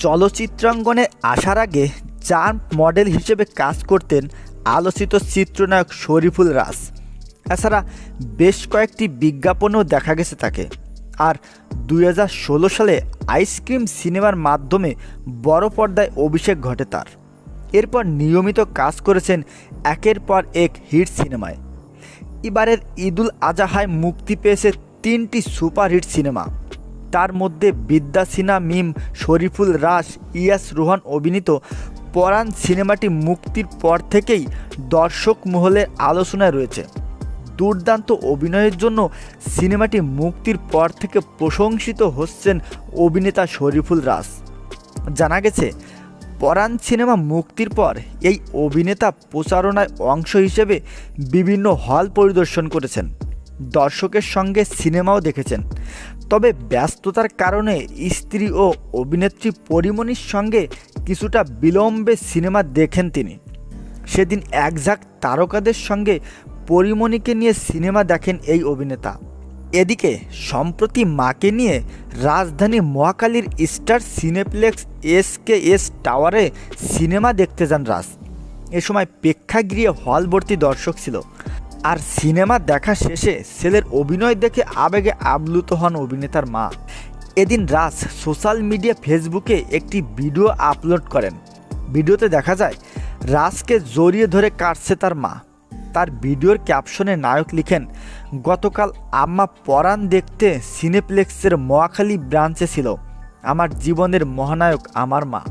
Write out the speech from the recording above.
চলচ্চিত্রাঙ্গনে আসার আগে charm model হিসেবে কাজ করতেন আলোচিত চিত্রনায়ক শরীফুল রাজ। এছাড়া বেশ কয়েকটি বিজ্ঞাপনেও দেখা গেছে তাকে। আর 2016 সালে আইসক্রিম সিনেমার মাধ্যমে বড় পর্দায় অভিষেক ঘটে তার। এরপর নিয়মিত কাজ করেছেন একের পর এক হিট সিনেমায়। এবারের ঈদুল আজহায় মুক্তি পেয়েছে 3টি সুপারহিট সিনেমা। তার মধ্যে বিদ্যা সিনহা মিম, শরীফুল রাজ, ইয়াস রোহান অভিনীত পরাণ সিনেমাটি মুক্তির পর থেকেই দর্শক মহলে আলোচনায় রয়েছে। দুর্দান্ত অভিনয়ের জন্য সিনেমাটি মুক্তির পর থেকে প্রশংসিত হচ্ছেন অভিনেতা শরীফুল রাজ। জানা গেছে, পরাণ সিনেমা মুক্তির পর এই অভিনেতা প্রচারণায় অংশ হিসেবে বিভিন্ন হল পরিদর্শন করেছেন, দর্শকের সঙ্গে সিনেমাও দেখেছেন। তবে ব্যস্ততার কারণে স্ত্রী ও অভিনেত্রী পরিমণির সঙ্গে কিছুটা বিলম্বে সিনেমা দেখেন তিনি। সেদিন একঝাঁক তারকাদের সঙ্গে পরিমণিকে নিয়ে সিনেমা দেখেন এই অভিনেতা। এদিকে সম্প্রতি মাকে নিয়ে রাজধানী মহাখালীর স্টার সিনেপ্লেক্স SKS টাওয়ারে সিনেমা দেখতে যান রাজ। এ সময় প্রেক্ষাগৃহে হল ভর্তি দর্শক ছিল। আর সিনেমা দেখা শেষে ছেলের অভিনয় দেখে আবেগে আপ্লুত হন অভিনেতার মা। এদিন রাজ সোশ্যাল মিডিয়া ফেসবুকে একটি ভিডিও আপলোড করেন। ভিডিওতে দেখা যায় রাজকে জড়িয়ে ধরে কাঁদছে তার মা। তার ভিডিওর ক্যাপশনে নায়ক লিখেন, গতকাল আম্মা পরাণ দেখতে সিনেপ্লেক্সের মহাখালী ব্রাঞ্চে ছিল। আমার জীবনের মহানায়ক আমার মা।